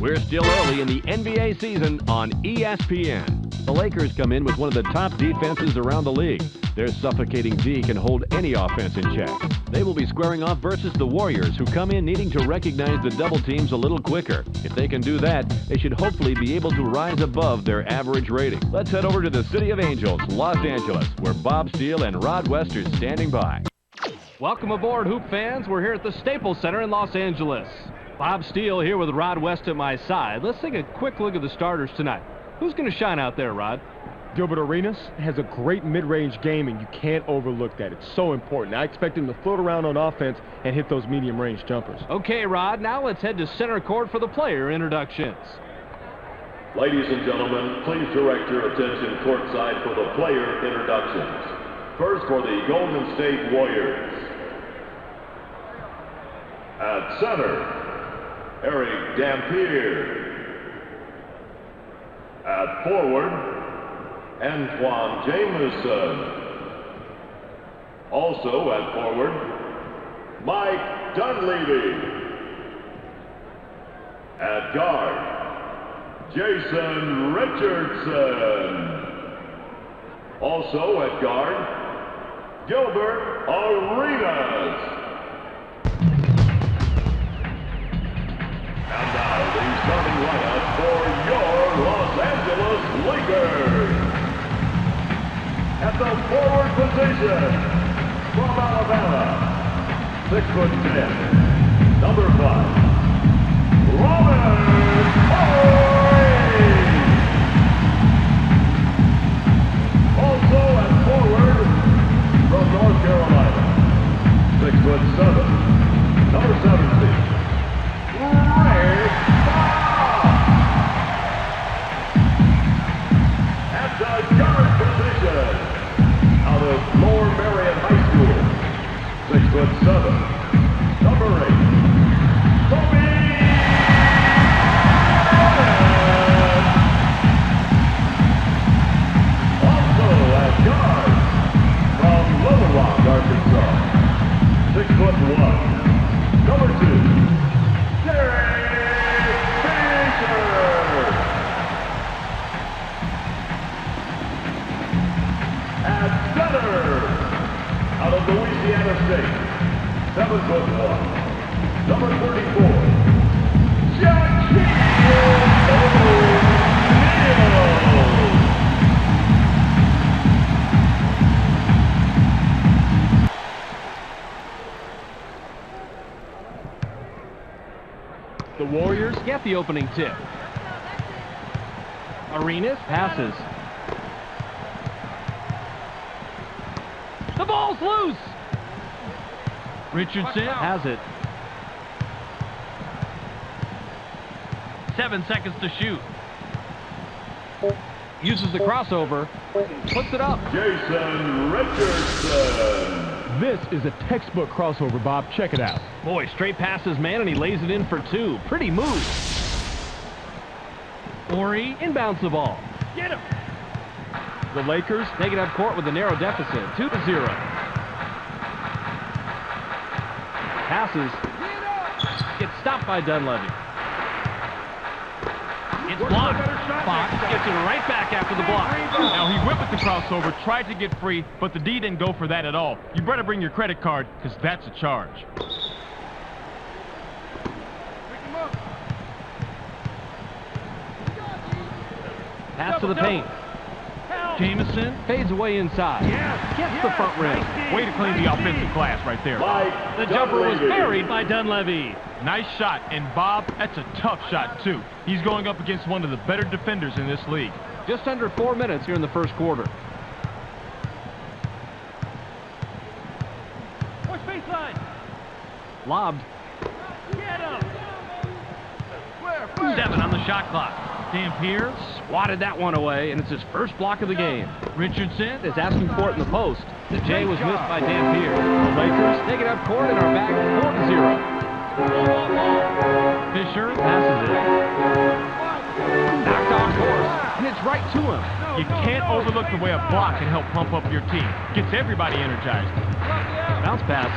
We're still early in the NBA season on ESPN. The Lakers come in with one of the top defenses around the league. Their suffocating D can hold any offense in check. They will be squaring off versus the Warriors, who come in needing to recognize the double teams a little quicker. If they can do that, they should hopefully be able to rise above their average rating. Let's head over to the City of Angels, Los Angeles, where Bob Steele and Rod West are standing by. Welcome aboard, Hoop fans. We're here at the Staples Center in Los Angeles. Bob Steele here with Rod West at my side. Let's take a quick look at the starters tonight. Who's going to shine out there, Rod? Gilbert Arenas has a great mid-range game, and you can't overlook that. It's so important. I expect him to float around on offense and hit those medium-range jumpers. Okay, Rod, now let's head to center court for the player introductions. Ladies and gentlemen, please direct your attention courtside for the player introductions. First for the Golden State Warriors. At center, Eric Dampier. At forward, Antoine Jameson. Also at forward, Mike Dunleavy. At guard, Jason Richardson. Also at guard, Gilbert Arenas. And now the starting lineup for your Los Angeles Lakers. At the forward position, from Alabama, 6'10", number 5, Robin Horry. Also at forward, from North Carolina, 6'7", number 17. At the guard position, out of Lower Marion High School, 6'7", number 8, Kobe Bryant. Also at guard, from Little Rock, Arkansas, 6'1", number 2. At center, out of Louisiana State, 7'1", number 34, Shaquille O'Neal. The Warriors get the opening tip. Arenas passes. The ball's loose. Richardson has it. 7 seconds to shoot. Uses the crossover. Puts it up. Jason Richardson. This is a textbook crossover, Bob. Check it out. Boy, straight passes, man, and he lays it in for 2. Pretty move. Horry inbounds the ball. Get him. The Lakers take it up court with a narrow deficit, 2-0. Passes. Gets stopped by Dunleavy. It's blocked. Fox gets it right back after the block. Now he whipped with the crossover, tried to get free, but the D didn't go for that at all. You better bring your credit card, because that's a charge. Pass to the paint. Jameson fades away inside. Gets the front rim. Way to clean the offensive glass right there. The jumper was buried by Dunleavy. Nice shot, and Bob, that's a tough shot too. He's going up against one of the better defenders in this league. Just under 4 minutes here in the first quarter. Push baseline. Lobbed. Get him. 7 on the shot clock. Dampier swatted that one away, and it's his first block of the game. Richardson is asking for it in the post. The J was missed by Dampier. The Lakers take it up court and are back 4-0. Fisher passes it. Knocked off course, and it's right to him. You can't overlook the way a block can help pump up your team. Gets everybody energized. Bounce pass.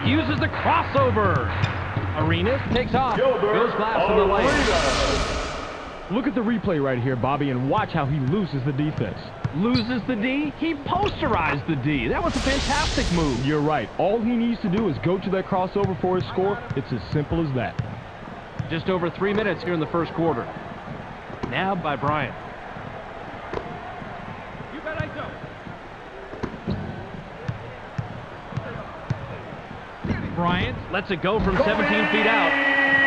Uses the crossover. Arenas takes off. Gilbert Goes glass in the lane. Arenas. Look at the replay right here, Bobby, and watch how he loses the defense. Loses the D? He posterized the D. That was a fantastic move. You're right. All he needs to do is go to that crossover for his score. It's as simple as that. Just over 3 minutes here in the first quarter. Nabbed by Bryant. You bet I don't. Bryant lets it go from 17 feet out.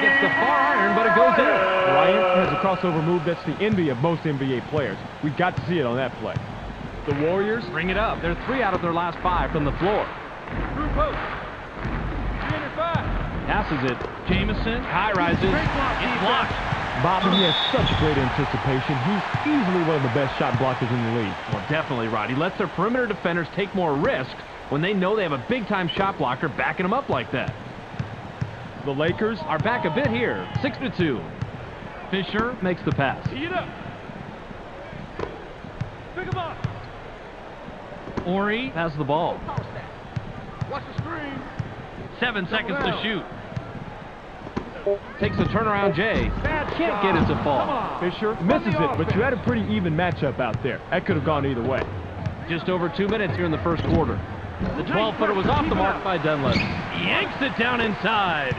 Gets the far iron, but it goes in. Bryant has a crossover move that's the envy of most NBA players. We got to see it on that play. The Warriors Bring it up. They're 3 out of their last 5 from the floor. Through post. 305. Passes it. Jamison. High rises. It's blocked. Bobby, he has such great anticipation. He's easily one of the best shot blockers in the league. Well, definitely, Rod. He lets their perimeter defenders take more risk when they know they have a big-time shot blocker backing them up like that. The Lakers Are back a bit here. 6-2. Fisher makes the pass. Tee it up. Pick him up. Ori has the ball. Watch the screen. 7 seconds to shoot. Takes a turnaround J. Can't get it to fall. Fisher misses it, but you had a pretty even matchup out there. That could have gone either way. Just over 2 minutes here in the first quarter. The 12-footer was off the mark by Dunlap. Yanks it down inside.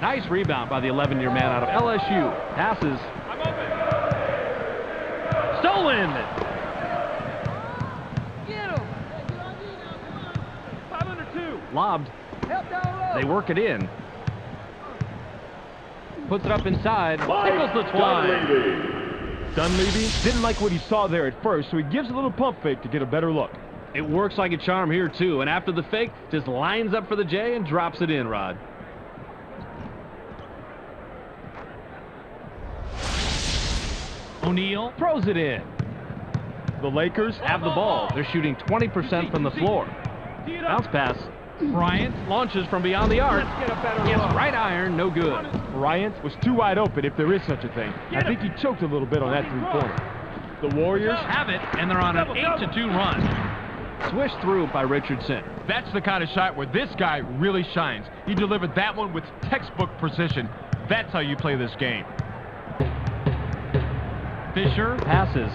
Nice rebound by the 11-year man out of LSU. Passes. I'm open. Stolen. Get him. 5 under 2. Lobbed. Help down low. They work it in. Puts it up inside. Mike Tickles the twine. Dunleavy. Dunleavy didn't like what he saw there at first, so he gives a little pump fake to get a better look. It works like a charm here, too. And after the fake, just lines up for the J and drops it in, Rod. O'Neal throws it in. The Lakers Have the ball. They're shooting 20% from the floor. Tee it up. Bounce pass. Bryant launches from beyond the arc. Let's get a better Gets look. right iron, no good. Bryant was too wide open, if there is such a thing. I think he choked a little bit on that three-pointer. The Warriors Have it, and they're on an 8-2 run. Swished through by Richardson. That's the kind of shot where this guy really shines. He delivered that one with textbook precision. That's how you play this game. Fisher passes.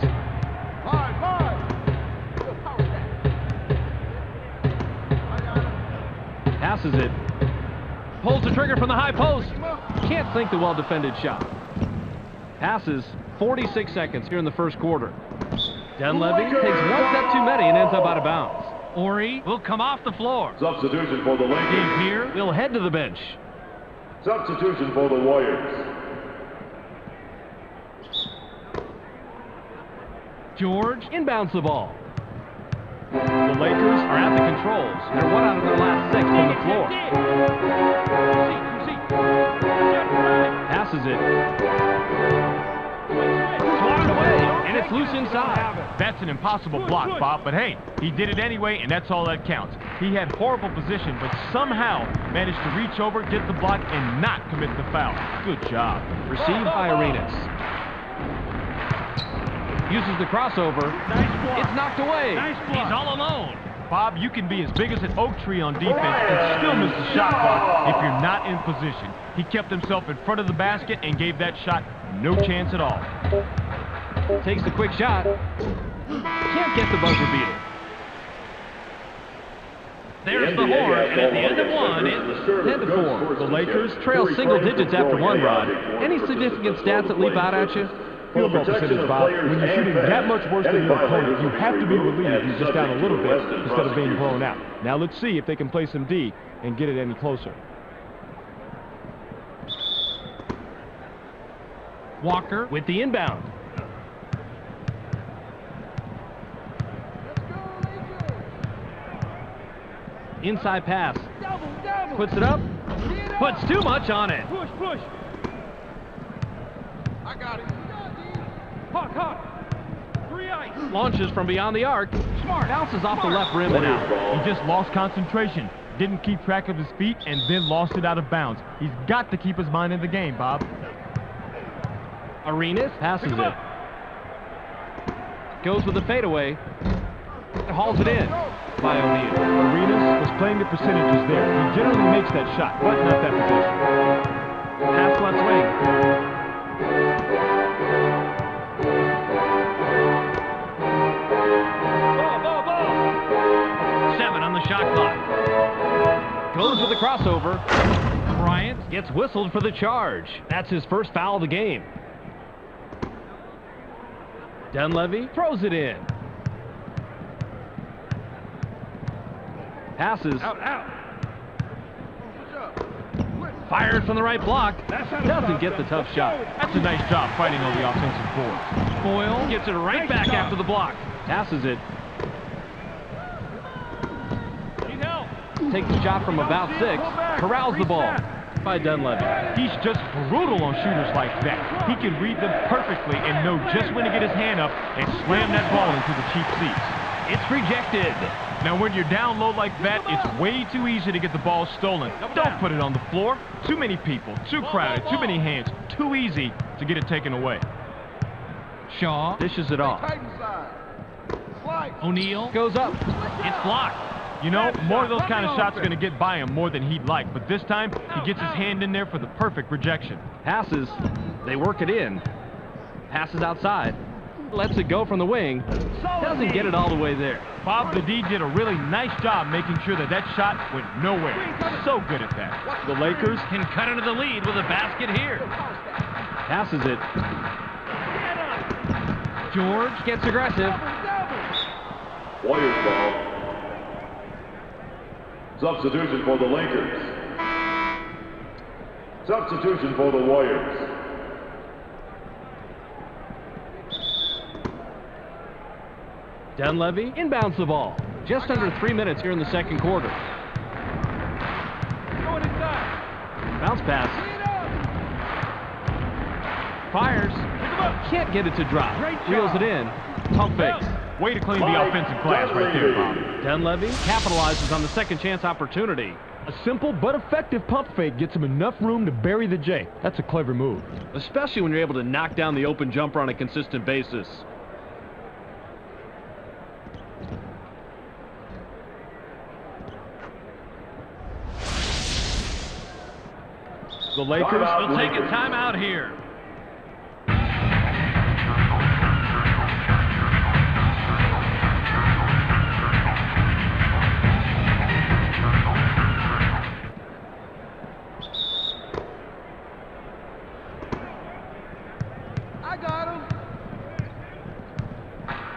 Passes it. Pulls the trigger from the high post. Can't sink the well-defended shot. Passes. 46 seconds here in the first quarter. Dunleavy takes 1 step too many and ends up out of bounds. Ori will come off the floor. Substitution for the Lakers. Game here. Will head to the bench. Substitution for the Warriors. George inbounds the ball. The Lakers Are at the controls. They're 1 out of their last 6 from the floor. Passes it. Swatted away, and it's loose inside. That's an impossible block, Bob, but hey, he did it anyway, and that's all that counts. He had horrible position, but somehow managed to reach over, get the block, and not commit the foul. Good job. Received by Arenas. Uses the crossover. It's knocked away. He's all alone. Bob, you can be as big as an oak tree on defense and still miss the shot clock if you're not in position. He kept himself in front of the basket and gave that shot no chance at all. Takes the quick shot. Can't get the buzzer beater. There's the horn, and at the end of one, it's 10-4. The Lakers Trail single digits after one, Rod. Any significant stats that leap out at you? field goal percentage, Bob. When you're shooting that much worse than your opponent, you have to be relieved you're just down a little bit instead of being blown out. Now let's see if they can play some D and get it any closer. Walker with the inbound. Inside pass. Puts it up. Puts too much on it. Push, push. I got it. Hawk, hawk. 3 ice. Launches from beyond the arc. Smart. Bounces off the left rim and out. He just lost concentration. Didn't keep track of his feet and then lost it out of bounds. He's got to keep his mind in the game, Bob. Arenas passes it. Goes with the fadeaway. Hauls it in by O'Neal. Arenas was playing the percentages there. He generally makes that shot, but not that position. Pass left wing. Ball. 7 on the shot clock. Goes with the crossover. Bryant gets whistled for the charge. That's his first foul of the game. Dunleavy throws it in. Passes. Out. Fires from the right block. Doesn't get the tough shot. That's a nice job fighting on the offensive boards. Boyle gets it right back after the block. Passes it. Need help. Takes a shot from about 6. Corrals the ball by Dunleavy. He's just brutal on shooters like that. He can read them perfectly and know just when to get his hand up and slam that ball into the cheap seats. It's rejected. Now, when you're down low like that, it's way too easy to get the ball stolen. Don't put it on the floor. Too many people, too crowded, too many hands, too easy to get it taken away. Shaw dishes it off. O'Neal goes up. It's blocked. You know, more of those kind of shots are going to get by him more than he'd like, but this time, he gets his hand in there for the perfect rejection. Passes. They work it in. Passes outside. Lets it go from the wing. Doesn't get it all the way there. Bob, the D, did a really nice job making sure that that shot went nowhere. So good at that. The Lakers can cut into the lead with a basket here. Passes it. George gets aggressive. Warriors ball. Substitution for the Lakers. Substitution for the Warriors. Dunleavy inbounds the ball. Just under 3 minutes here in the second quarter. Bounce pass. Fires. Can't get it to drop. Reels it in. Pump fakes. Way to clean the offensive glass right there, Bob. Dunleavy capitalizes on the second chance opportunity. A simple but effective pump fake gets him enough room to bury the J. That's a clever move. Especially when you're able to knock down the open jumper on a consistent basis. The Lakers will take a timeout here.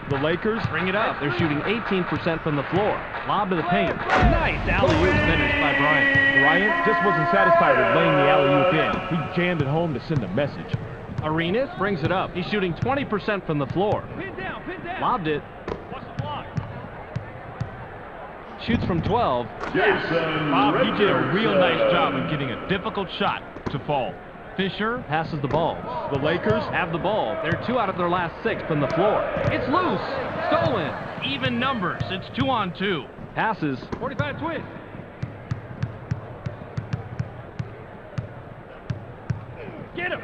The Lakers bring it up. They're shooting 18% from the floor. Lob to the paint. Nice alley-oop finish by Bryant. Bryant just wasn't satisfied with laying the alley-oop in. He jammed it home to send a message. Arenas brings it up. He's shooting 20% from the floor. Pin down. Lobbed it. What's the block? Shoots from 12. Jason Bob, he did a real nice Richardson. job of getting a difficult shot to fall. Fisher passes the ball. The Lakers Have the ball. They're 2 out of their last 6 from the floor. It's loose. Stolen. Even numbers. It's 2-on-2. Passes. 45 twist. Get him.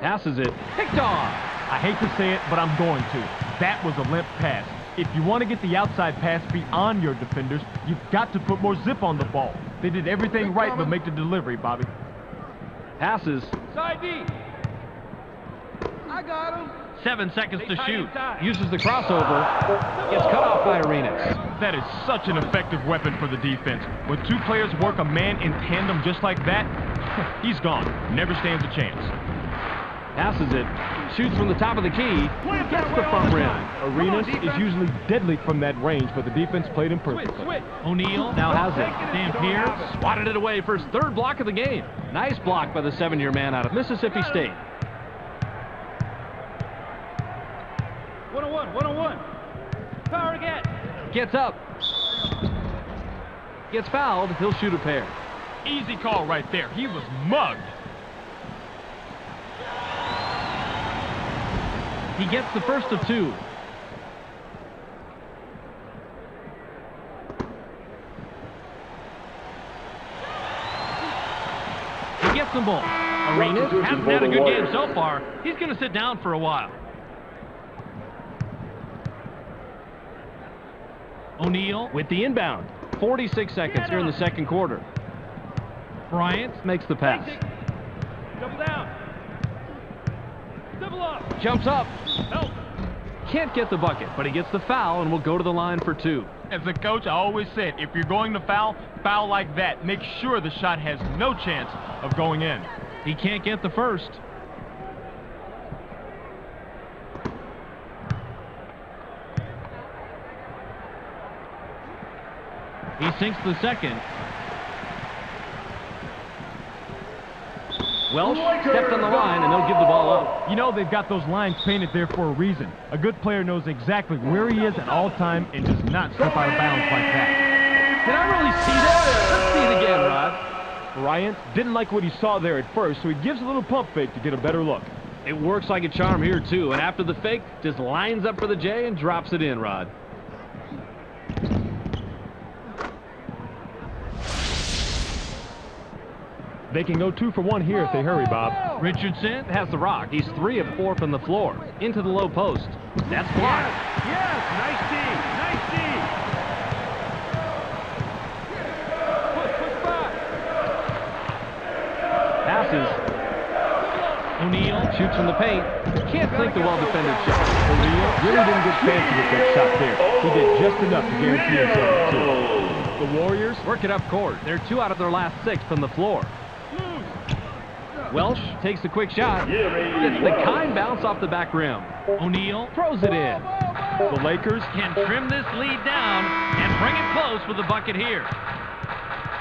Passes it. Picked off. I hate to say it, but I'm going to. That was a limp pass. If you want to get the outside pass beyond your defenders, you've got to put more zip on the ball. They did everything right but make the delivery, Bobby. Passes. Side D. I got him. 7 seconds to shoot. Uses the crossover. Gets cut off by Arenas. That is such an effective weapon for the defense. When 2 players work a man in tandem just like that, he's gone. Never stands a chance. Passes it. Shoots from the top of the key. Gets the front rim. Arenas is usually deadly from that range, but the defense played him perfectly. O'Neal now has it. Dampier swatted it away for his 3rd block of the game. Nice block by the 7-year man out of Mississippi State. 1-on-1. Power again. Gets up. Gets fouled. He'll shoot a pair. Easy call right there. He was mugged. He gets the first of 2. He gets them both. Arenas hasn't had a good game so far. He's going to sit down for a while. O'Neal with the inbound. 46 seconds here in the second quarter. Bryant makes the pass. Double down. Double up. Jumps up. Help. Can't get the bucket, but he gets the foul and will go to the line for 2. As a coach, I always said, if you're going to foul like that. Make sure the shot has no chance of going in. He can't get the first. He sinks the second. Welsh stepped on the line, and they'll give the ball up. You know, they've got those lines painted there for a reason. A good player knows exactly where he is at all time and does not step out of bounds like that. Did I really see that? Let's see it again, Rod. Bryant didn't like what he saw there at first, so he gives a little pump fake to get a better look. It works like a charm here, too, and after the fake, just lines up for the J and drops it in, Rod. They can go 2 for 1 here if they hurry, Bob. Richardson has the rock. He's 3 of 4 from the floor. Into the low post. That's blocked. Yes, nice D. Nice D. Push back. Passes. O'Neal shoots from the paint. Can't sink the well-defended shot. O'Neal really didn't get fancy with that shot there. He did just enough to guarantee himself a 2. The Warriors work it up court. They're 2 out of their last 6 from the floor. Welsh takes the quick shot. Gets the kind bounce off the back rim. O'Neal throws it in. The Lakers Can trim this lead down and bring it close with the bucket here.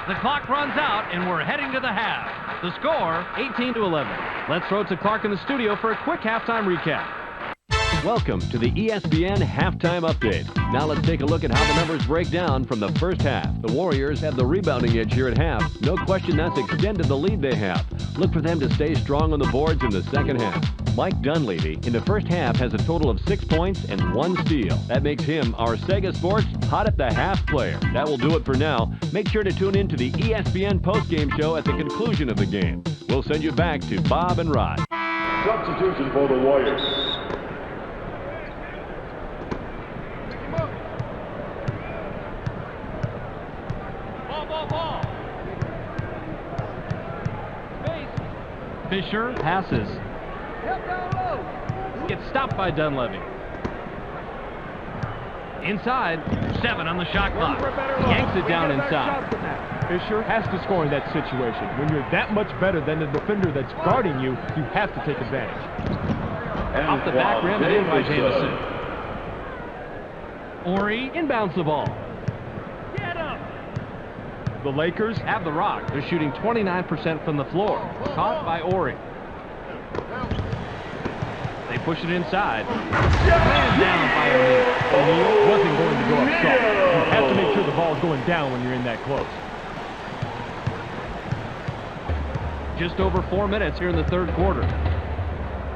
The clock runs out, and we're heading to the half. The score, 18-11. Let's throw it to Clark in the studio for a quick halftime recap. Welcome to the ESPN Halftime Update. Now let's take a look at how the numbers break down from the first half. The Warriors have the rebounding edge here at half. No question that's extended the lead they have. Look for them to stay strong on the boards in the second half. Mike Dunleavy in the first half has a total of 6 points and 1 steal. That makes him our Sega Sports Hot at the Half player. That will do it for now. Make sure to tune in to the ESPN postgame show at the conclusion of the game. We'll send you back to Bob and Rod. Substitution for the Warriors. Ball. Space. Fisher passes. Help down low. Gets stopped by Dunleavy. Inside, 7 on the shot clock. Yanks it down inside. Fisher has to score in that situation. When you're that much better than the defender that's guarding you, you have to take advantage. Off the back rim and in by Jamison. Ori inbounds the ball. Get him. The Lakers Have the rock. They're shooting 29% from the floor. Caught by Ori. They push it inside. Man down by O'Neal. O'Neal wasn't going to go up soft. You have to make sure the ball's going down when you're in that close. Just over 4 minutes here in the third quarter.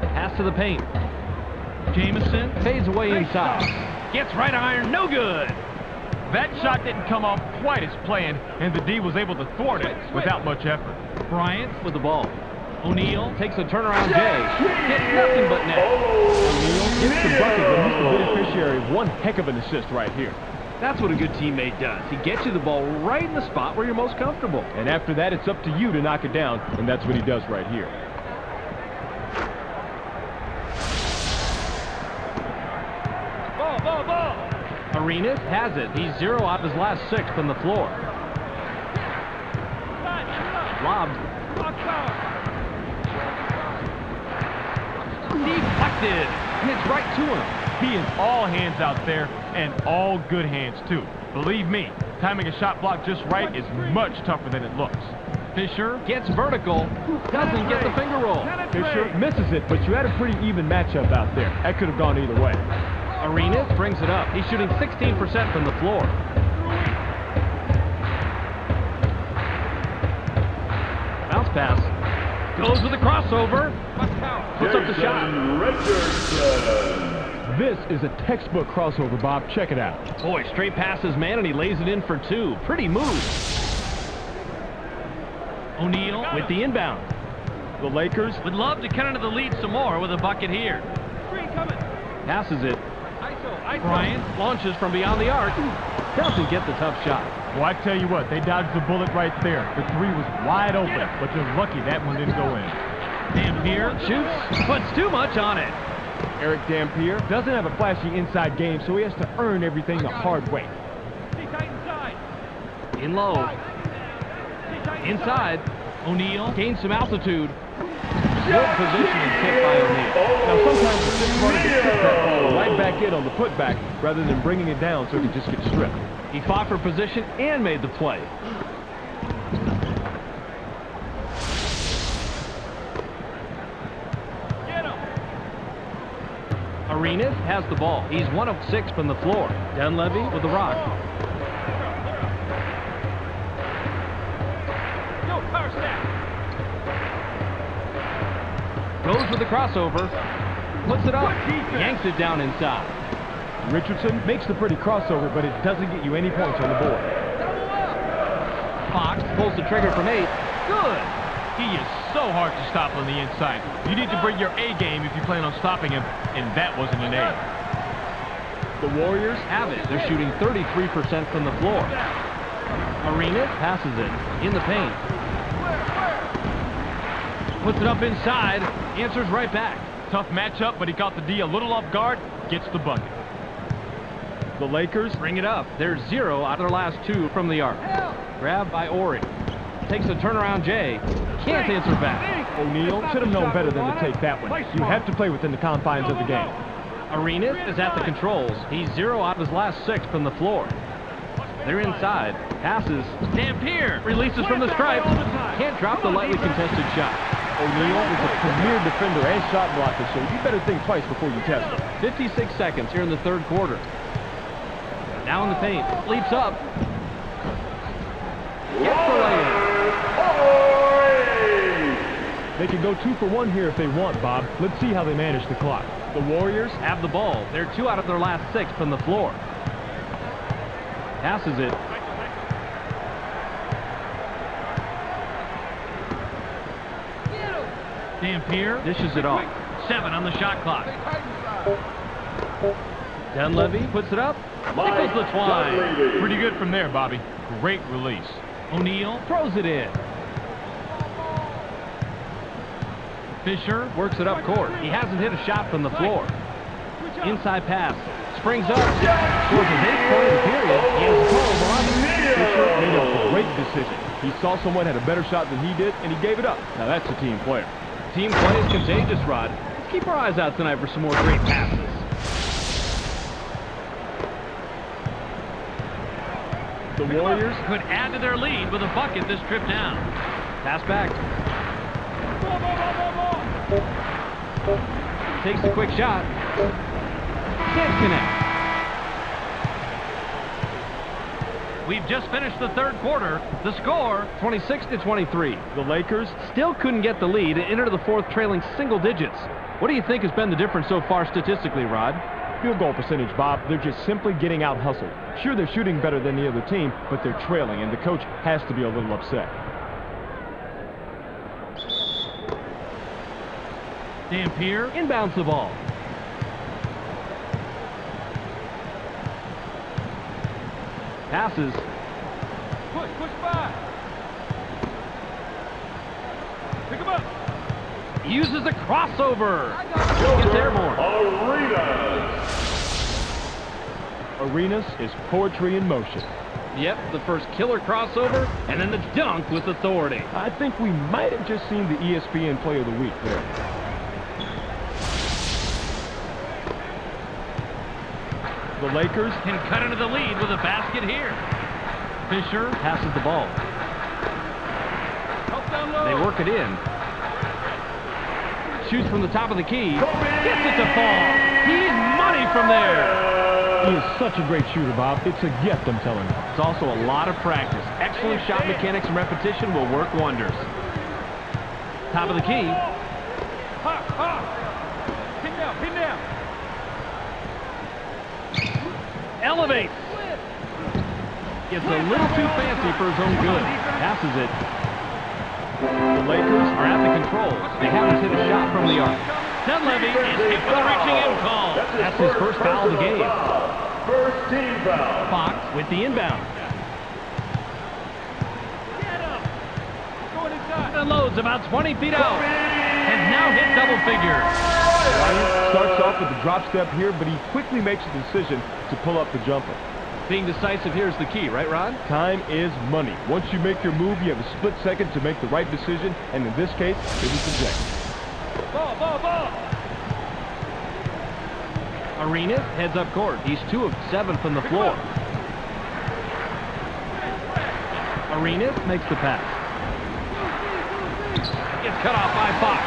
Pass to the paint. Jamison fades away inside. Gets right iron, no good. That shot didn't come off quite as planned, and the D was able to thwart it without much effort. Bryant with the ball. O'Neal takes a turnaround J. Gets nothing but net. O'Neal gets the bucket, but he's the beneficiary of one heck of an assist right here. That's what a good teammate does. He gets you the ball right in the spot where you're most comfortable. And after that, it's up to you to knock it down, and that's what he does right here. Ball. Arenas has it. He's 0 out of his last 6 from the floor. Lobbed. Deflected. Hits right to him. He is all hands out there, and all good hands, too. Believe me, timing a shot block just right is much tougher than it looks. Fisher gets vertical. Doesn't get the finger roll. Fisher misses it, but you had a pretty even matchup out there. That could have gone either way. Arenas brings it up. He's shooting 16% from the floor. Bounce pass. Goes with a crossover. Puts up the shot. Richardson. This is a textbook crossover, Bob. Check it out. Boy, straight passes, man, and he lays it in for 2. Pretty move. O'Neal with the inbound. The Lakers Would love to cut into the lead some more with a bucket here. Screen coming. Passes it. ISO. Bryant launches from beyond the arc. Doesn't get the tough shot. Well, I tell you what, they dodged the bullet right there. The three was wide open, but they're lucky that one didn't go in. Dampier shoots, puts too much on it. Eric Dampier doesn't have a flashy inside game, so he has to earn everything the hard way. Stay tight inside. In low. Stay tight Inside. O'Neal gains some altitude. Good position and tip by O'Neal. Now, sometimes it's just running to tip that ball right back in on the putback rather than bringing it down so it can just get stripped. He fought for position and made the play. Get him. Arenas has the ball. He's 1 of 6 from the floor. Dunleavy with the rock. Go, power snap. Goes with the crossover. Puts it up. Yanks it down inside. Richardson makes the pretty crossover, but it doesn't get you any points on the board. Fox pulls the trigger from 8. Good. He is so hard to stop on the inside. You need to bring your A game if you plan on stopping him, and that wasn't an A. The Warriors have it. They're shooting 33% from the floor. Arenas passes it in the paint. Puts it up inside. Answers right back. Tough matchup, but he caught the D a little off guard. Gets the bucket. The Lakers Bring it up. They're 0 out of their last 2 from the arc. Grabbed by Ori. Takes a turnaround Jay. Can't answer back. O'Neal should have known better than to take that one. You have to play within the confines of the game. Arenas is at the controls. He's 0 out of his last 6 from the floor. They're inside. Passes. Dampier releases from the stripe. Can't drop the lightly contested shot. O'Neal is a premier defender and shot blocker, so you better think twice before you test him. 56 seconds here in the third quarter. Now in the paint. Leaps up. Gets the layup. They can go 2 for 1 here if they want, Bob. Let's see how they manage the clock. The Warriors have the ball. They're 2 out of their last 6 from the floor. Passes it. Dampier dishes it off. 7 on the shot clock. Dunleavy puts it up. Tickles the twine. Pretty good from there, Bobby. Great release. O'Neal throws it in. Fisher works it up court. He hasn't hit a shot from the floor. Inside pass. Springs up. Scores his 8th point of the period. He has a call, Bob. Fisher made a great decision. He saw someone had a better shot than he did, and he gave it up. Now that's a team player. Team play is contagious, Rod. Let's keep our eyes out tonight for some more great passes. The Warriors could add to their lead with a bucket this trip down. Pass back. Takes a quick shot. Can't connect. We've just finished the third quarter. The score, 26-23. The Lakers Still couldn't get the lead and enter the fourth trailing single digits. What do you think has been the difference so far statistically, Rod? field goal percentage, Bob. They're just simply getting out hustled. Sure, they're shooting better than the other team, but they're trailing, and the coach has to be a little upset. Dampier inbounds the ball. Passes. Push by. Pick him up. Uses a crossover. Gets airborne. Arenas is poetry in motion. Yep, the first killer crossover, and then the dunk with authority. I think we might have just seen the ESPN Play of the Week there. The Lakers Can cut into the lead with a basket here. Fisher passes the ball. Help down low. They work it in. Shoots from the top of the key. Gets it to fall. He's money from there. He is such a great shooter, Bob. It's a gift, I'm telling you. It's also a lot of practice. Excellent shot mechanics and repetition will work wonders. Top of the key. Pin down, pin down. Elevates. Gets a little too fancy for his own good. Passes it. The Lakers are at the controls. They haven't hit a shot from the arc. Dunleavy is hit with a reaching in call. That's his first foul of the game. First team foul. Fox with the inbound. unloads about 20 feet out. Has now hit double figures. Ryan starts off with the drop step here, but he quickly makes a decision to pull up the jumper. Being decisive here is the key, right, Ron? Time is money. Once you make your move, you have a split second to make the right decision, and in this case, it was ejected. Ball, ball, ball. Arenas heads up court. He's 2 of 7 from the floor. Arenas makes the pass. Gets cut off by Fox.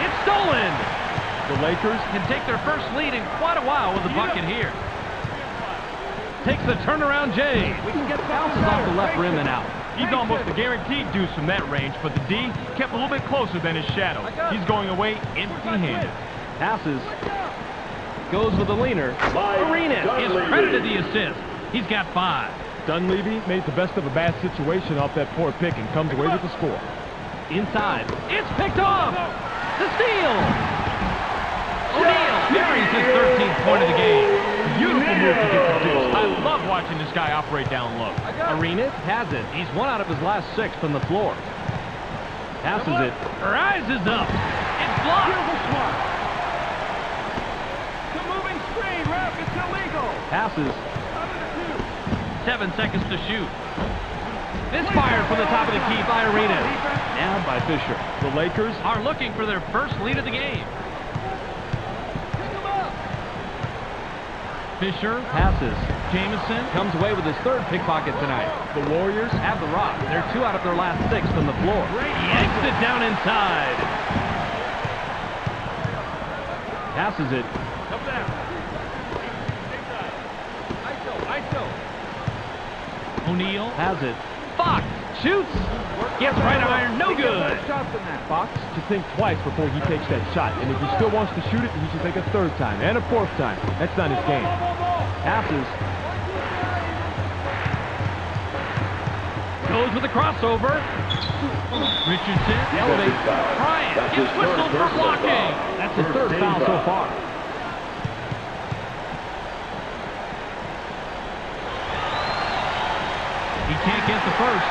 It's stolen. The Lakers Can take their first lead in quite a while with the bucket here. Takes the turnaround Jay. Bounces off the left rim and out. He's almost a guaranteed deuce from that range, but the D kept a little bit closer than his shadow. He's going away empty-handed. Passes. Goes with the leaner. Arenas is credited the assist. He's got 5. Dunleavy made the best of a bad situation off that poor pick and comes away with the score. Inside. It's picked off. The steal. O'Neal buries his 13th point of the game. Beautiful move to get the deuce. I love watching this guy operate down low. Arenas has it. He's 1 out of his last 6 from the floor. Passes it. Rises up. It's blocked. The moving screen, ref, it's illegal. Passes. Out of the 2. 7 seconds to shoot. Misfire from the top of the key by Arenas. Nabbed by Fisher. The Lakers Are looking for their first lead of the game. Fisher passes. Jamison comes away with his 3rd pickpocket tonight. The Warriors Have the rock. They're 2 out of their last 6 from the floor. Yanks it down inside. Passes it. Up down. Inside. ISO. O'Neal has it. Fox shoots. Gets right iron. No good. Shots in that. Fox should think twice before he takes that shot, and if he still wants to shoot it, he should think a 3rd time and a 4th time. That's not his game. Passes. Goes with a crossover. Richardson elevates. Bryant gets whistled for blocking. That's his 3rd foul so far. He can't get the first.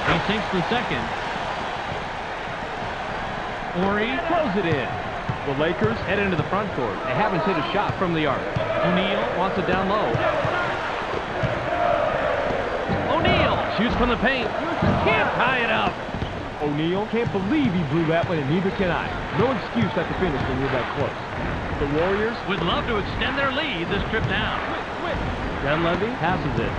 He sinks the second. Ori throws it in. The Lakers Head into the front court. They haven't hit a shot from the arc. O'Neal wants it down low. O'Neal shoots from the paint. Can't tie it up. O'Neal can't believe he blew that one, and neither can I. No excuse not to finish when you're that close. The Warriors Would love to extend their lead this trip down. Dunleavy passes it.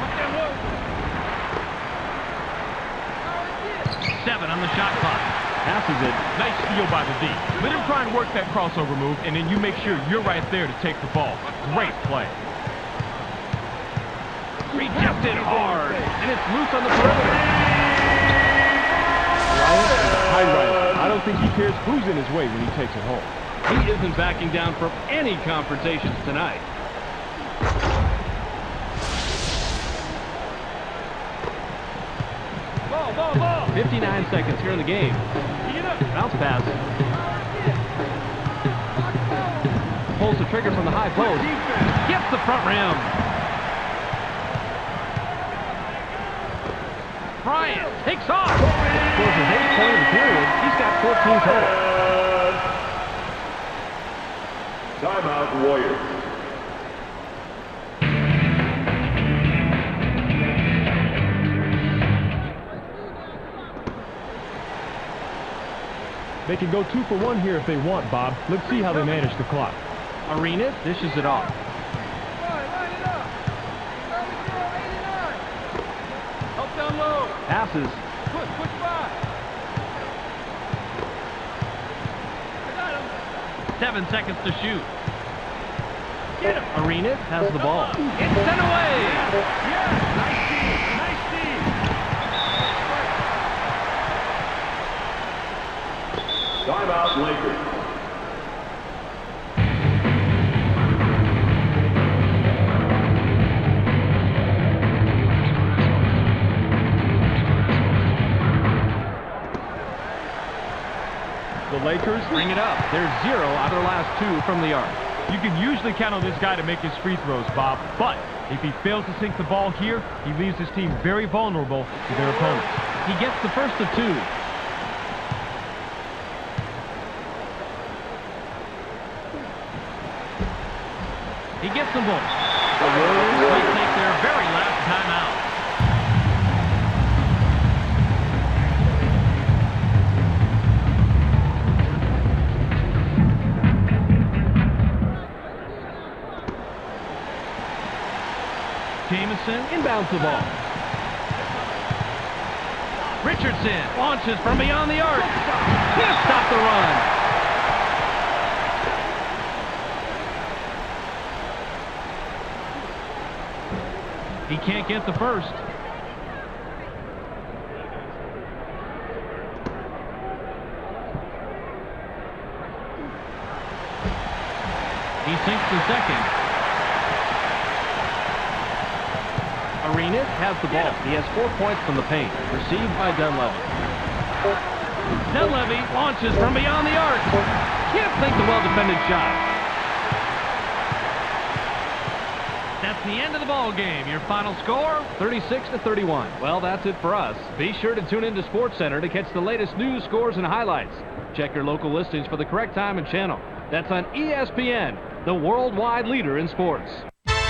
7 on the shot clock. Passes it. Nice steal by the D. Let him try and work that crossover move, and then you make sure you're right there to take the ball. Great play. Rejected hard. And it's loose on the perimeter. Ryan, I don't think he cares who's in his way when he takes it home. He isn't backing down from any confrontations tonight. Ball. 59 seconds here in the game. Bounce pass. Pulls the trigger from the high post. Gets the front rim. Bryant takes off. Scores his 8th point of the period. He's got 14 total. Timeout, Warriors. They can go 2 for 1 here if they want, Bob. Let's see how they manage the clock. Arenas dishes it off. Line it up. Early girl, 89. Help down low. Passes. Push by. I got him. 7 seconds to shoot. Get him. Arenas has the ball. It's sent away. Yeah. Nice D. Timeout, Lakers. Lakers bring it up. They're 0 out of their last 2 from the arc. You can usually count on this guy to make his free throws, Bob, but if he fails to sink the ball here, he leaves his team very vulnerable to their opponents. He gets the first of 2. He gets them both. The Warriors may take their very last timeout. Jamison inbounds the ball. Richardson launches from beyond the arc. Can't stop the run. He can't get the first. He sinks the second. Arenas has the ball. He has 4 points from the paint. Received by Dunleavy. Dunleavy launches from beyond the arc. Can't think the well-defended shot. That's the end of the ball game. Your final score, 36-31. Well, that's it for us. Be sure to tune into SportsCenter to catch the latest news, scores, and highlights. Check your local listings for the correct time and channel. That's on ESPN, the worldwide leader in sports.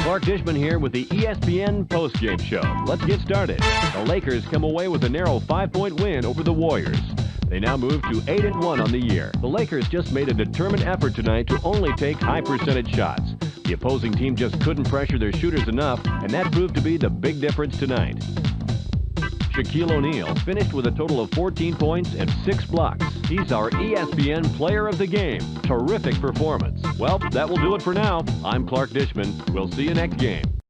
Clark Dishman here with the ESPN Postgame Show. Let's get started. The Lakers come away with a narrow 5-point win over the Warriors. They now move to 8-1 on the year. The Lakers just made a determined effort tonight to only take high-percentage shots. The opposing team just couldn't pressure their shooters enough, and that proved to be the big difference tonight. Shaquille O'Neal finished with a total of 14 points and 6 blocks. He's our ESPN Player of the Game. Terrific performance. Well, that will do it for now. I'm Clark Dishman. We'll see you next game.